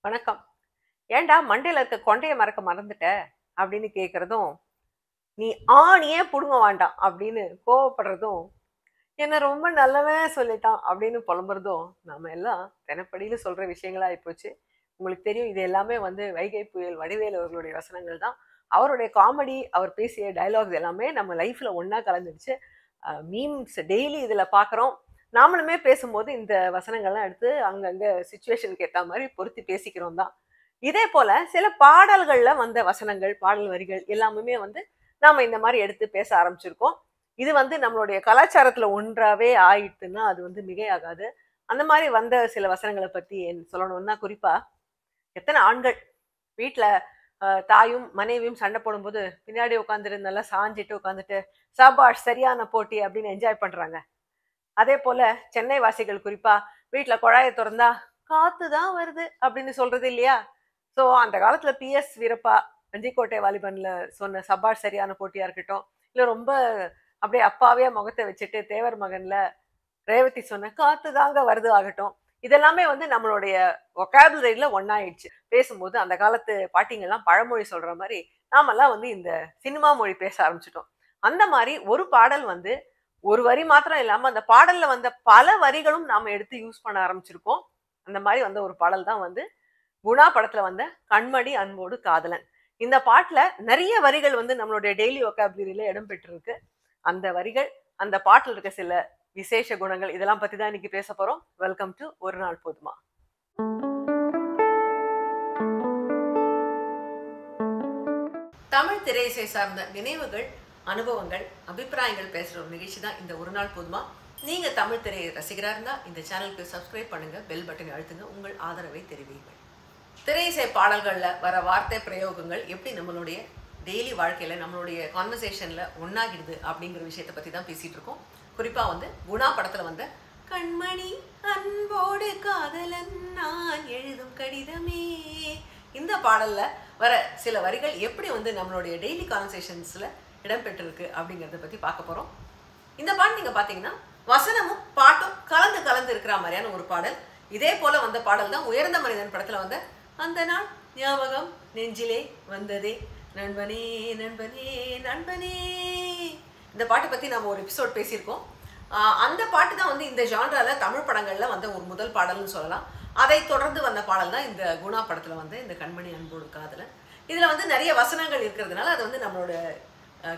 வணக்கம். ஏன்டா மண்டையில இருக்க கொண்டைய மறக்க மறந்துட்ட அப்படின்னு கேக்குறதும், நீ ஆணியே புடுங்க வேண்டாம் அப்படின்னு கோவப்படுறதும், என்ன ரொம்ப நல்லவன் சொல்லிட்டான் அப்படின்னு புலம்புறதும், நாம எல்லாம் தினப்படியில சொல்ற விஷயங்களா ஆயிப்போச்சு. உங்களுக்கு தெரியும், இது எல்லாமே வந்து வைகை புயல் வடிவேலு அவர்களுடைய வசனங்கள் தான். அவருடைய காமெடி, அவர் பேசிய டயலாக்ஸ் எல்லாமே நம்ம லைஃப்ல ஒண்ணா கலந்துடுச்சு. மீம்ஸ் டெய்லி இதுல பாக்குறோம். நாமளுமே பேசும்போது இந்த வசனங்கள்லாம் எடுத்து அங்கங்க சுச்சுவேஷனுக்கு ஏத்த மாதிரி பொருத்தி பேசிக்கிறோம் தான். இதே போல சில பாடல்கள்ல வந்த வசனங்கள், பாடல் வரிகள் எல்லாமே வந்து நாம இந்த மாதிரி எடுத்து பேச ஆரம்பிச்சிருக்கோம். இது வந்து நம்மளுடைய கலாச்சாரத்துல ஒன்றாவே ஆயிட்டுன்னா அது வந்து மிகையாகாது. அந்த மாதிரி வந்த சில வசனங்களை பத்தி சொல்லணும்னா, குறிப்பா எத்தனை ஆண்கள் வீட்ல தாயும் மனைவியும் சண்டை போடும்போது பின்னாடி உட்காந்துட்டு நல்லா சாஞ்சிட்டு உட்காந்துட்டு சாபாஷ் சரியான போட்டி அப்படின்னு என்ஜாய் பண்றாங்க. அதே போல சென்னை வாசிகள் குறிப்பா வீட்டுல குழாயை திறந்தா காத்து தான் வருது அப்படின்னு சொல்றது இல்லையா? சோ அந்த காலத்துல PS வீரப்பா வஞ்சிக்கோட்டை வாலிபன்ல சொன்ன சபாஷ் சரியான போட்டியா இருக்கட்டும், இல்ல ரொம்ப அப்படியே அப்பாவே முகத்தை வச்சுட்டு தேவர் மகன்ல ரேவதி சொன்ன காத்து தாங்க வருது ஆகட்டும், இதெல்லாமே வந்து நம்மளுடைய ஒகாபுலரியில ஒன்னாயிடுச்சு. பேசும்போது அந்த காலத்து பாட்டிங்கெல்லாம் பழமொழி சொல்ற மாதிரி நாமெல்லாம் வந்து இந்த சினிமா மொழி பேச ஆரம்பிச்சிட்டோம். அந்த மாதிரி ஒரு பாடல் வந்து ஒரு வரி மாத்திரம் இல்லாம அந்த பாடல்ல வந்த பல வரிகளும் நாம எடுத்து யூஸ் பண்ண ஆரம்பிச்சிருக்கோம். அந்த மாதிரி வந்த ஒரு பாடல் தான் வந்து குணா படத்துல வந்த கண்மணி அன்போடு காதலன். இந்த பாட்டுல நிறைய வரிகள் வந்து நம்மளுடைய டெய்லி ஒகாபுலரியில இடம் பெற்றிருக்கு. அந்த வரிகள், அந்த பாட்டுல இருக்க சில விசேஷ குணங்கள், இதெல்லாம் பத்தி தான் இன்னைக்கு பேச போறோம். வெல்கம் டு ஒரு நாள் போதுமா. தமிழ் திரையிசை சார்ந்த நினைவுகள், அனுபவங்கள், அபிப்பிராயங்கள் பேசுற ஒரு நிகழ்ச்சி தான் இந்த ஒரு நாள் போதுமா. நீங்க தமிழ் திரை ரசிகரா இருந்தா இந்த சேனலுக்கு சப்ஸ்கிரைப் பண்ணுங்க, பெல் பட்டனை அழுத்துங்க, உங்கள் ஆதரவை தெரிவிங்க. திரையிசை பாடல்கள்ல வர வார்த்தை பிரயோகங்கள் எப்படி நம்மளுடைய டெய்லி வாழ்க்கையில நம்மளுடைய கான்வர்சேஷன்ல ஒன்னாகிடுது அப்படிங்கிற விஷயத்தை பத்தி தான் பேசிட்டு இருக்கோம். குறிப்பா வந்து குணா படத்துல வந்த கண்மணி அன்போடு காதலன் நான் எழுதும் கடிதமே, இந்த பாடல்ல வர சில வரிகள் எப்படி வந்து நம்மளுடைய டெய்லி கான்வர்சேஷன்ஸ்ல இடம்பெற்றிருக்கு அப்படிங்கறத பத்தி பார்க்க போறோம். இந்த பாட்டு நீங்க பாத்தீங்கன்னா வசனமும் பாட்டும் கலந்து கலந்து இருக்கிற மாதிரியான ஒரு பாடல். இதே போல வந்த பாடல் தான் உயர்ந்த மனிதன் படத்துல வந்த அந்த நாள் ஞாபகம் நெஞ்சிலே வந்ததே நண்பனே நண்பனே நண்பனே. இந்த பாட்டை பத்தி நம்ம ஒரு எபிசோட் பேசியிருக்கோம். அந்த பாட்டு தான் வந்து இந்த ஜான்ரால தமிழ் படங்கள்ல வந்த ஒரு முதல் பாடல்னு சொல்லலாம். அதை தொடர்ந்து வந்த பாடல் தான் இந்த குணா படத்துல வந்து இந்த கண்மணி அன்போடு காதலன். இதுல வந்து நிறைய வசனங்கள் இருக்கிறதுனால அது வந்து நம்மளோட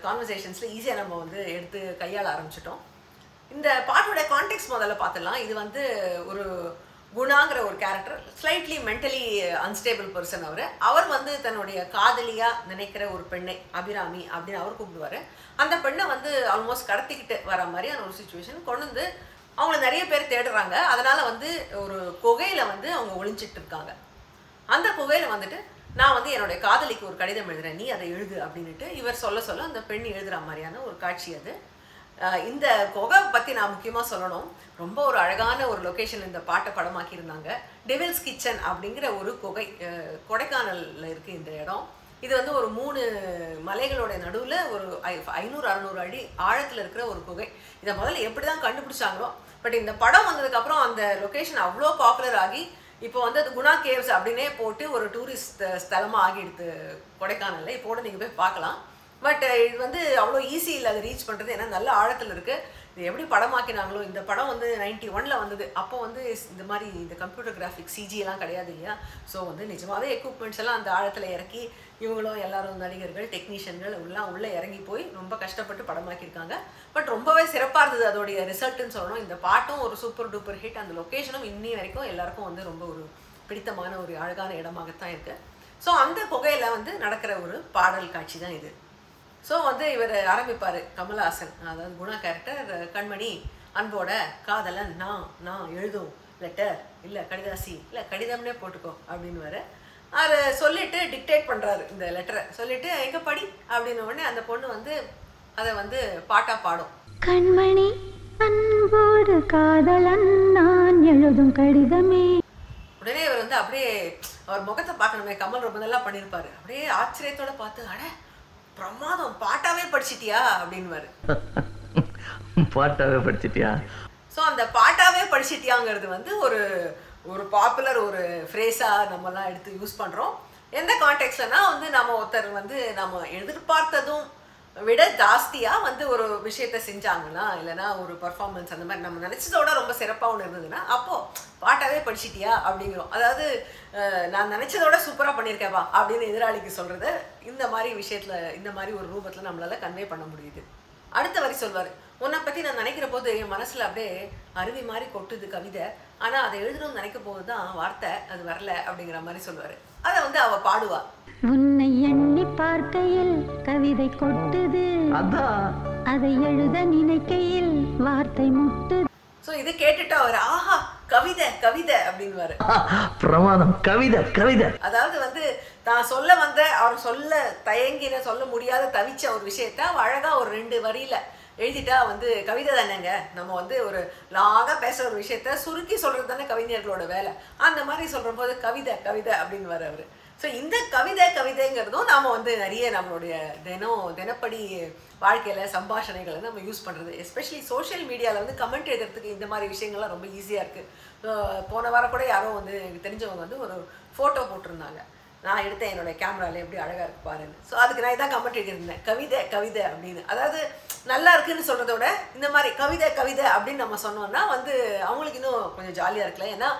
கான்வர்சேஷன்ஸ்ல ஈஸியா நம்ம வந்து எடுத்து கையாள ஆரம்பிச்சிட்டோம். இந்த பாட்டோட கான்டெக்ட் முதல்ல பார்த்துடலாம். இது வந்து ஒரு குணாங்கிற ஒரு character, slightly mentally unstable person. அவர் வந்து தன்னுடைய காதலியா நினைக்கிற ஒரு பெண்ணை அபிராமி அப்படின்னு அவர் கூப்பிடுவாரு. அந்த பெண்ணை வந்து ஆல்மோஸ்ட் கடத்திக்கிட்டு வர மாதிரியான ஒரு சுச்சுவேஷன் கொண்டு வந்து அவங்கள நிறைய பேர் தேடுறாங்க. அதனால வந்து ஒரு குகையில வந்து அவங்க ஒளிஞ்சிட்டு இருக்காங்க. அந்த குகையில வந்துட்டு நான் வந்து என்னுடைய காதலிக்கு ஒரு கடிதம் எழுதுறேன், நீ அதை எழுது அப்படின்னுட்டு இவர் சொல்ல சொல்ல அந்த பெண் எழுதுற மாதிரியான ஒரு காட்சி அது. இந்த குகை பற்றி நான் முக்கியமாக சொல்லணும். ரொம்ப ஒரு அழகான ஒரு லொக்கேஷன் இந்த பாட்டை படமாக்கி இருந்தாங்க. டெவில்ஸ் கிச்சன் அப்படிங்கிற ஒரு குகை கொடைக்கானலில் இருக்குது இந்த இடம். இது வந்து ஒரு 3 மலைகளோட நடுவில் ஒரு 500-600 அடி ஆழத்தில் இருக்கிற ஒரு குகை. இதை முதல்ல எப்படி தான் கண்டுபிடிச்சாங்களோ, பட் இந்த படம் வந்ததுக்கப்புறம் அந்த லொக்கேஷன் அவ்வளோ பாப்புலர் ஆகி இப்போ வந்து அது குணா கேவ்ஸ் அப்படின்னே போட்டு ஒரு டூரிஸ்ட் ஸ்தலமாக ஆகிடுது கொடைக்கானலில். இப்போ கூட நீங்கள் போய் பார்க்கலாம். பட் இது வந்து அவ்வளோ ஈஸி இல்லை அதை ரீச் பண்ணுறது, ஏன்னா நல்ல ஆழத்தில் இருக்குது. இது எப்படி படமாக்கினாங்களோ, இந்த படம் வந்து 91ல் வந்தது. அப்போ வந்து இந்த மாதிரி இந்த கம்ப்யூட்டர் கிராஃபிக் சிஜியெல்லாம் கிடையாது இல்லையா? ஸோ வந்து நிஜமாகவே எக்யூப்மெண்ட்ஸ் எல்லாம் அந்த ஆழத்தில் இறக்கி இவங்களும் எல்லாரும் நடிகர்கள் டெக்னீஷியன்கள் எல்லாம் உள்ளே இறங்கி போய் ரொம்ப கஷ்டப்பட்டு படமாக்கியிருக்காங்க. பட் ரொம்பவே சிறப்பாக இருந்தது அதோடைய ரிசல்ட்டுன்னு சொல்லணும். இந்த பாட்டும் ஒரு சூப்பர் டூப்பர் ஹிட். அந்த லொக்கேஷனும் இன்னி வரைக்கும் எல்லாருக்கும் வந்து ரொம்ப ஒரு பிடித்தமான ஒரு அழகான இடமாகத்தான் இருக்குது. ஸோ அந்த குகையில் வந்து நடக்கிற ஒரு பாடல் காட்சி தான் இது. ஸோ வந்து இவர் ஆரம்பிப்பார் கமல்ஹாசன், அதாவது குணா கேரக்டர், கண்மணி அன்போட காதலன் நான் எழுதும் லெட்டர் இல்லை கடிதாசி இல்லை கடிதம்னே போட்டுக்கோ அப்படின்னு அதை சொல்லிட்டு டிக்டேட் பண்ணுறாரு. இந்த லெட்டரை சொல்லிட்டு எங்கே படி அப்படின்ன உடனே அந்த பொண்ணு வந்து அதை வந்து பாட்டாக பாடும். கண்மணி அன்போடு காதலன் நான் எழுதும் கடிதமே. உடனே இவர் வந்து அப்படியே அவர் முகத்தை பார்க்கணுமே, கமல் ரொம்ப நல்லா பண்ணியிருப்பாரு. அப்படியே ஆச்சரியத்தோட பார்த்து, அட பிரமாதம், பாட்டாவே படிச்சிட்டியா அப்படின்வாரு. பாட்டாவே படிச்சிட்டியா? ஸோ அந்த பாட்டாவே படிச்சிட்டியாங்கிறது வந்து ஒரு ஒரு பாப்புலர் ஒரு ஃப்ரேஸாக நம்மலாம் எடுத்து யூஸ் பண்ணுறோம். எந்த கான்டெக்ட்லனா வந்து நம்ம ஒருத்தர் வந்து நம்ம எதிர்பார்த்ததும் விட ஜாஸ்தியாக வந்து ஒரு விஷயத்த செஞ்சாங்கன்னா, இல்லைனா ஒரு பர்ஃபார்மன்ஸ் அந்த மாதிரி நம்ம நினச்சதோட ரொம்ப சிறப்பாக ஒன்று இருந்ததுன்னா, அப்போது பாட்டாவே படிச்சிட்டியா அப்படிங்கிறோம். அதாவது நான் நினச்சதோட சூப்பராக பண்ணியிருக்கேப்பா அப்படின்னு எதிராளிக்கு சொல்கிறத இந்த மாதிரி விஷயத்தில், இந்த மாதிரி ஒரு ரூபத்தில் நம்மளால் கன்வே பண்ண முடியுது. அடுத்த வரி சொல்வார், உன்னை பற்றி நான் நினைக்கிற போது என் மனசில் அப்படியே அருவி மாதிரி கொட்டுது கவிதை, ஆனால் அதை எழுதணும்னு நினைக்க போது தான் வார்த்தை அது வரல அப்படிங்கிற மாதிரி சொல்லுவார். அதை வந்து அவள் பாடுவா. உன்னை எண்ணி பார்க்கையில் கவிதை கொட்டுது, அதை எழுத நினைக்கையில் வார்த்தை முட்டுது. ஸோ இது கேட்டுட்டு அவர் ஆஹா கவிதை கவிதை அப்படின்வாரு. பிரமாதம், கவிதை கவிதை. அதாவது வந்து தான் சொல்ல வந்த அவர் சொல்ல தயங்கின சொல்ல முடியாத தவிச்ச ஒரு விஷயத்த அழகா ஒரு 2 வரியில எழுதிட்டா வந்து கவிதை தானேங்க. நம்ம வந்து ஒரு லாகா பேசுற ஒரு விஷயத்த சுருக்கி சொல்றது தானே கவிஞர்களோட வேலை. அந்த மாதிரி சொல்ற போது கவிதை கவிதை அப்படின்னு வர அவரு. ஸோ இந்த கவிதைங்கிறதும் நாம் வந்து நிறைய நம்மளுடைய தினப்படி வாழ்க்கையில் சம்பாஷணைகளை நம்ம யூஸ் பண்ணுறது. எஸ்பெஷலி சோஷியல் மீடியாவில் வந்து கமெண்ட் எழுதுறதுக்கு இந்த மாதிரி விஷயங்கள்லாம் ரொம்ப ஈஸியாக இருக்குது. போன வாரம் கூட யாரோ வந்து எனக்கு தெரிஞ்சவங்க வந்து ஒரு ஃபோட்டோ போட்டிருந்தாங்க, நான் எடுத்தேன் என்னோடய கேமராவில் எப்படி அழகாக இருக்கு பாருன்னு. ஸோ அதுக்கு நான் இதான் கமெண்ட் எழுதியிருந்தேன், கவிதை கவிதை அப்படின்னு. அதாவது நல்லா இருக்குன்னு சொல்கிறத விட இந்த மாதிரி கவிதை கவிதை அப்படின்னு நம்ம சொன்னோம்னா வந்து அவங்களுக்கு இன்னும் கொஞ்சம் ஜாலியாக இருக்குல்ல. ஏன்னா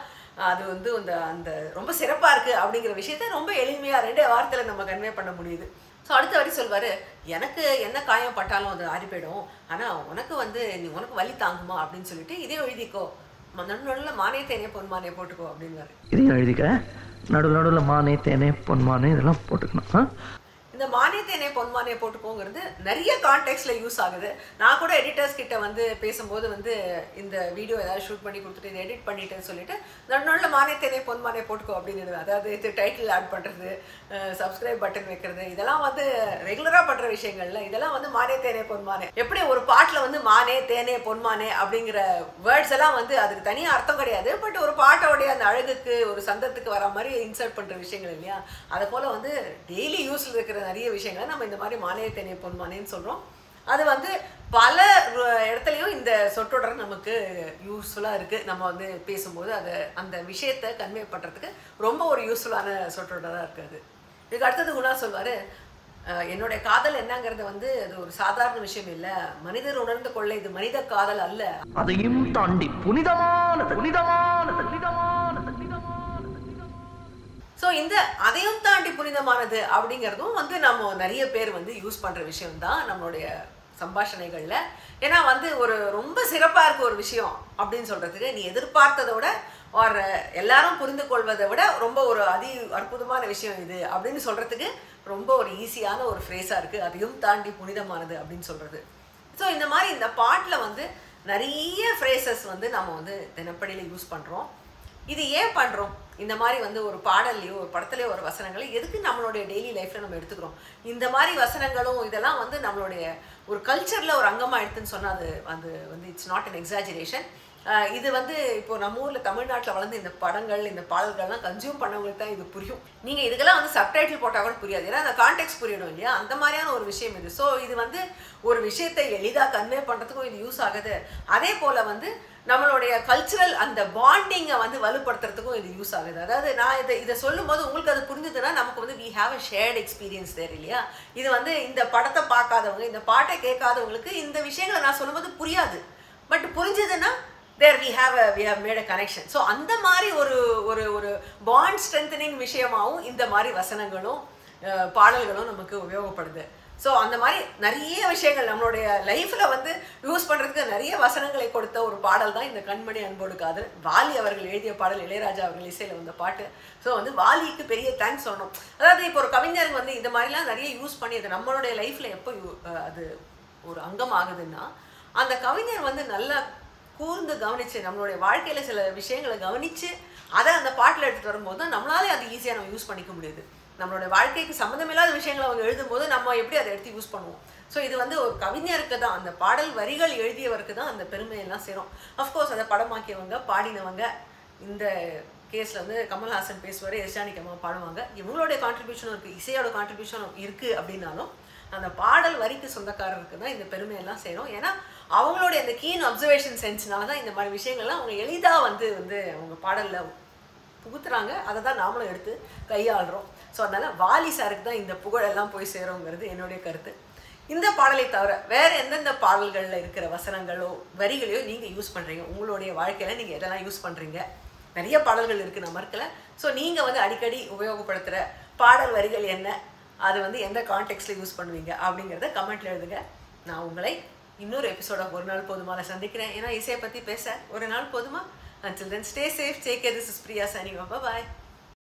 அது வந்து அந்த ரொம்ப சிறப்பாக இருக்குது அப்படிங்கிற விஷயத்த ரொம்ப எளிமையாக 2 வார்த்தையில் நம்ம கன்வே பண்ண முடியுது. ஸோ அடுத்த வரி சொல்வார், எனக்கு என்ன காயம் பட்டாலும் அது ஆறி போயிடும், ஆனால் உனக்கு வந்து உனக்கு வலி தாங்குமா அப்படின்னு சொல்லிட்டு இதே எழுதிக்கோ, நடுநடுவில் மானே தேனே பொன்மானே போட்டுக்கோ அப்படின்வாரு. இதையும் எழுதிக்க, நடுவில் மானே தேனே பொன்மானே இதெல்லாம் போட்டுக்கணும். இந்த மானே தேனே பொன்மானே போட்டுக்கோங்கிறது நிறைய கான்டெக்ட்ல யூஸ் ஆகுது. நான் கூட எடிட்டர்ஸ் கிட்ட வந்து பேசும்போது வந்து இந்த வீடியோ ஏதாவது ஷூட் பண்ணி கொடுத்துட்டு இதை எடிட் பண்ணிட்டேன்னு சொல்லிட்டு நடுநடுவில் மானே தேனே பொன்மானே போட்டுக்கோ அப்படின்னு. அதாவது இது டைட்டில் ஆட் பண்ணுறது, சப்ஸ்கிரைப் பட்டன் வைக்கிறது, இதெல்லாம் வந்து ரெகுலராக பண்ணுற விஷயங்கள்ல இதெல்லாம் வந்து மானே தேனே பொன்மானே. எப்படி ஒரு பாட்டில் வந்து மானே தேனே பொன்மானே அப்படிங்கிற வேர்ட்ஸ் எல்லாம் வந்து அதுக்கு தனியாக அர்த்தம் கிடையாது, பட் ஒரு பாட்டோடைய அந்த அழகுக்கு ஒரு சந்தத்துக்கு வர மாதிரி இன்சர்ட் பண்ணுற விஷயங்கள் இல்லையா. அதை போல் வந்து டெய்லி யூஸில் இருக்கிற நிறைய விஷயங்களை நம்ம இந்த மாதிரி மானே தேனே பொன்மானேன்னு சொல்கிறோம். அது வந்து பல இடத்துலையும் இந்த சொற்றொடர் நமக்கு யூஸ்ஃபுல்லாக இருக்குது. நம்ம வந்து பேசும்போது அதை அந்த விஷயத்தை கன்வே பண்ணுறதுக்கு ரொம்ப ஒரு யூஸ்ஃபுல்லான சொற்றொடராக இருக்குது. இதுக்கு அடுத்தது குணா சொல்வார், என்னுடைய காதல் என்னங்கிறது வந்து அது ஒரு சாதாரண விஷயம் இல்லை, மனிதர் உணர்ந்து கொள்ள இது மனித காதல் அல்ல, அதையும் தாண்டி புனிதமானது புனிதமானது புனிதமானது. ஸோ இந்த அதையும் தாண்டி புனிதமானது அப்படிங்கிறதும் வந்து நம்ம நிறைய பேர் வந்து யூஸ் பண்ணுற விஷயம்தான் நம்மளுடைய சம்பாஷணைகளில். ஏன்னா வந்து ஒரு ரொம்ப சிறப்பாக இருக்க ஒரு விஷயம் அப்படின்னு சொல்கிறதுக்கு நீ எதிர்பார்த்ததோட ஒரு எல்லாரும் புரிந்து கொள்வதை விட ரொம்ப ஒரு அற்புதமான விஷயம் இது அப்படின்னு சொல்கிறதுக்கு ரொம்ப ஒரு ஈஸியான ஒரு ஃப்ரேஸாக இருக்குது, அதையும் தாண்டி புனிதமானது அப்படின்னு சொல்கிறது. ஸோ இந்த மாதிரி இந்த பாட்டில் வந்து நிறைய ஃப்ரேசஸ் வந்து நம்ம வந்து தினப்படியில் யூஸ் பண்ணுறோம். இது ஏன் பண்ணுறோம்? இந்த மாதிரி வந்து ஒரு பாடல்லையோ ஒரு படத்துலையோ ஒரு வசனங்களை எதுக்கு நம்மளுடைய டெய்லி லைஃப்பில் நம்ம எடுத்துக்கிறோம்? இந்த மாதிரி வசனங்களும் இதெல்லாம் வந்து நம்மளுடைய ஒரு கல்ச்சரில் ஒரு அங்கமாக எடுத்துன்னு சொன்னால் அது வந்து இட்ஸ் நாட் அன் எக்ஸாஜரேஷன். இது வந்து இப்போ நம்ம ஊரில் தமிழ்நாட்டில் வளர்ந்து இந்த படங்கள் இந்த பாடல்கள்லாம் கன்சியூம் பண்ணவங்களுக்கு தான் இது புரியும். நீங்கள் இதுக்கெல்லாம் வந்து சப்டைட்டில் போட்டால் கூட புரியாது, ஏன்னா அந்த கான்டெக்ட் புரியணும் இல்லையா. அந்த மாதிரியான ஒரு விஷயம் இது. ஸோ இது வந்து ஒரு விஷயத்தை எளிதாக கன்வே பண்ணுறதுக்கும் இது யூஸ் ஆகுது. அதே போல் வந்து நம்மளுடைய கல்ச்சுரல் அந்த பாண்டிங்கை வந்து வலுப்படுத்துறதுக்கும் இது யூஸ் ஆகுது. அதாவது நான் இதை சொல்லும் போது உங்களுக்கு அது புரிஞ்சுதுன்னா நமக்கு வந்து we have a shared experience there இல்லையா. இது வந்து இந்த படத்தை பார்க்காதவங்க, இந்த பாட்டை கேட்காதவங்களுக்கு இந்த விஷயங்களை நான் சொல்லும்போது புரியாது, பட் புரிஞ்சதுன்னா there we have made a connection. So அந்த மாதிரி ஒரு பாண்ட் ஸ்ட்ரென்தனிங் விஷயமாகவும் இந்த மாதிரி வசனங்களும் பாடல்களும் நமக்கு உபயோகப்படுது. ஸோ அந்த மாதிரி நிறைய விஷயங்கள் நம்மளுடைய லைஃப்பில் வந்து யூஸ் பண்ணுறதுக்கு நிறைய வசனங்களை கொடுத்த ஒரு பாடல் தான் இந்த கண்மணி அன்போடு காதல். வாலி அவர்கள் எழுதிய பாடல், இளையராஜா அவர்கள் இசையில் வந்த பாட்டு. ஸோ வந்து வாலிக்கு பெரிய தேங்க்ஸ் சொல்லணும். அதாவது இப்போ ஒரு கவிஞர் வந்து இந்த மாதிரிலாம் நிறைய யூஸ் பண்ணி அது நம்மளுடைய லைஃப்பில் எப்போ அது ஒரு அங்கம் ஆகுதுன்னா அந்த கவிஞர் வந்து நல்லா கூர்ந்து கவனித்து நம்மளுடைய வாழ்க்கையில் சில விஷயங்களை கவனித்து அதை அந்த பாட்டில் எடுத்துகிட்டு வரும்போது தான் நம்மளாலே அது ஈஸியாக நம்ம யூஸ் பண்ணிக்க முடியுது. நம்மளோட வாழ்க்கைக்கு சம்மந்தமில்லாத விஷயங்களை அவங்க எழுதும்போது நம்ம எப்படி அதை எடுத்து யூஸ் பண்ணுவோம். ஸோ இது வந்து ஒரு கவிஞருக்கு தான், அந்த பாடல் வரிகள் எழுதியவருக்கு தான் அந்த பெருமையெல்லாம் சேரும். அஃப்கோர்ஸ் அதை படமாக்கியவங்க பாடினவங்க, இந்த கேஸில் வந்து கமல்ஹாசன் பேசுவார், எஸ் ஜானகி அம்மா பாடுவாங்க, இவங்களுடைய கான்ட்ரிபியூஷனும் இருக்குது, இசையோட கான்ட்ரிபியூஷனும் இருக்குது. அப்படின்னாலும் அந்த பாடல் வரிக்கு சொந்தக்காரருக்கு தான் இந்த பெருமையெல்லாம் சேரும். ஏன்னா அவங்களுடைய அந்த கீன் அப்சர்வேஷன் சென்ஸ்னால தான் இந்த மாதிரி விஷயங்கள்லாம் அவங்க எளிதாக வந்து அவங்க பாடலில் புகுத்துறாங்க, அதை தான் நாமளும் எடுத்து கையாளுறோம். ஸோ அதனால் வாலி சாருக்கு தான் இந்த புகழெல்லாம் போய் சேருங்கிறது என்னுடைய கருத்து. இந்த பாடலை தவிர வேறு எந்தெந்த பாடல்களில் இருக்கிற வசனங்களோ வரிகளையோ நீங்கள் யூஸ் பண்ணுறீங்க, உங்களுடைய வாழ்க்கையில் நீங்கள் எதெல்லாம் யூஸ் பண்ணுறீங்க? நிறைய பாடல்கள் இருக்குது, நான் மறுக்கல. ஸோ நீங்கள் வந்து அடிக்கடி உபயோகப்படுத்துகிற பாடல் வரிகள் என்ன, அது வந்து எந்த கான்டெக்ஸ்டில் யூஸ் பண்ணுவீங்க அப்படிங்கிறத கமெண்ட்டில் எழுதுங்க. நான் உங்களை இன்னொரு எபிசோட ஒரு நாள் போதுமால சந்திக்கிறேன். ஏன்னா இசையை பற்றி பேச ஒரு நாள் போதுமா. Until then, stay safe, take care. This is Priya signing off. Bye-bye.